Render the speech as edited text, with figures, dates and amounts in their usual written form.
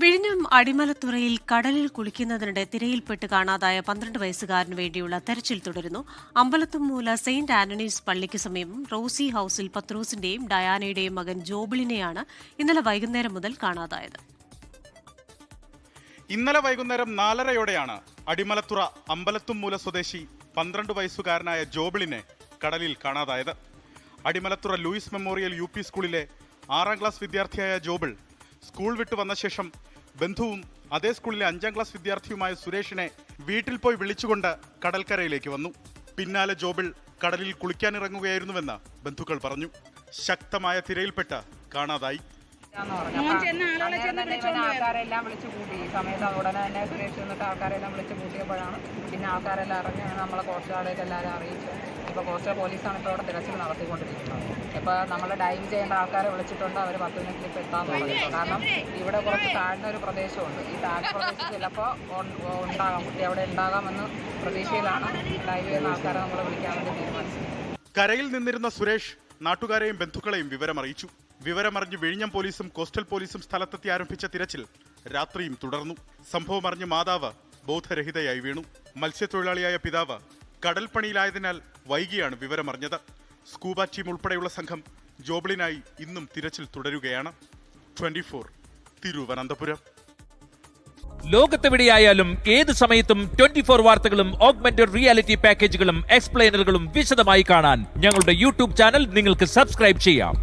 വിഴിഞ്ഞം അടിമലത്തുറയിൽ കടലിൽ കുളിക്കുന്നതിനിടെ തിരയിൽപ്പെട്ട് കാണാതായ 12 വയസ്സുകാരനു വേണ്ടിയുള്ള തെരച്ചിൽ തുടരുന്നു. അമ്പലത്തുംമൂല സെയിന്റ് ആന്റണീസ് പള്ളിക്ക് സമീപം റോസി ഹൌസിൽ പത്രോസിന്റെയും ഡയാനയുടെയും മകൻ ജോബിളിനെയാണ് ഇന്നലെ വൈകുന്നേരം മുതൽ കാണാതായത്. ഇന്നലെ വൈകുന്നേരം 4:30-യോടെയാണ് അടിമലത്തുറ അമ്പലത്തുംമൂല സ്വദേശി 12 വയസ്സുകാരനായ ജോബിളിനെ കടലിൽ കാണാതായത്. അടിമലത്തുറ ലൂയിസ് മെമ്മോറിയൽ UP സ്കൂളിലെ 6ാം ക്ലാസ് വിദ്യാർത്ഥിയായ ജോബിൾ സ്കൂൾ വിട്ടു വന്ന ശേഷം ബന്ധുവും അതേ സ്കൂളിലെ 5ാം ക്ലാസ് വിദ്യാർത്ഥിയുമായ സുരേഷിനെ വീട്ടിൽ പോയി വിളിച്ചുകൊണ്ട് കടൽക്കരയിലേക്ക് വന്നു. പിന്നാലെ ജോബിൾ കടലിൽ കുളിക്കാനിറങ്ങുകയായിരുന്നുവെന്ന് ബന്ധുക്കൾ പറഞ്ഞു. ശക്തമായ തിരയിൽപ്പെട്ട് കാണാതായി. ആൾക്കാരെല്ലാം വിളിച്ചു കൂട്ടി. ഈ സമയത്ത് ഉടനെ തന്നെ സുരേഷ് എന്നിട്ട് ആൾക്കാരെല്ലാം വിളിച്ചു കൂട്ടിയപ്പോഴാണ് പിന്നെ ആൾക്കാരെല്ലാം അറിഞ്ഞ് നമ്മളെ കോസ്റ്റ് ഗാർഡേക്ക് എല്ലാവരും അറിയിച്ചു. ഇപ്പോൾ കോസ്റ്റ് പോലീസാണ് ഇപ്പോൾ ഇവിടെ തിരച്ചിൽ നടത്തിക്കൊണ്ടിരിക്കുന്നത്. ഇപ്പോൾ നമ്മൾ ഡൈവ് ചെയ്യേണ്ട ആൾക്കാരെ വിളിച്ചിട്ടുണ്ട്. അവർ 10 മിനിറ്റിൽ ഇപ്പോൾ എത്താൻ തുടങ്ങിയിട്ടുണ്ട്. കാരണം ഇവിടെ കുറച്ച് താഴ്ന്ന ഒരു പ്രദേശമുണ്ട്. ഈ താഴ്ന്ന പ്രദേശത്ത് ചിലപ്പോൾ ഉണ്ടാകാം, കുട്ടി അവിടെ ഉണ്ടാകാമെന്ന് പ്രതീക്ഷയിലാണ് ഡൈവ് ചെയ്യുന്ന ആൾക്കാരെ നമ്മൾ വിളിക്കാൻ വേണ്ടി തീരുമാനിച്ചത്. കരയിൽ നിന്നിരുന്ന സുരേഷ് നാട്ടുകാരെയും ബന്ധുക്കളെയും വിവരമറിയിച്ചു. വിവരമറിഞ്ഞ് വിഴിഞ്ഞം പോലീസും കോസ്റ്റൽ പോലീസും സ്ഥലത്തെത്തി ആരംഭിച്ച തിരച്ചിൽ രാത്രിയും തുടർന്നു. സംഭവം അറിഞ്ഞ് മാതാവ് ബോധരഹിതയായി വീണു. മത്സ്യത്തൊഴിലാളിയായ പിതാവ് കടൽപ്പണിയിലായതിനാൽ വൈകിയാണ് വിവരമറിഞ്ഞത്. സ്കൂബ ടീം ഉൾപ്പെടെയുള്ള സംഘം ജോബിളിനായി ഇന്നും തിരച്ചിൽ തുടരുകയാണ്. 24 തിരുവനന്തപുരം. ലോകത്തെവിടെയായാലും ഏത് സമയത്തും 24 വാർത്തകളും ഓഗ്മെന്റഡ് റിയാലിറ്റി പാക്കേജുകളും എക്സ്പ്ലെയിനറുകളും വിശദമായി കാണാൻ ഞങ്ങളുടെ YouTube ചാനൽ നിങ്ങൾക്ക് സബ്സ്ക്രൈബ് ചെയ്യാം.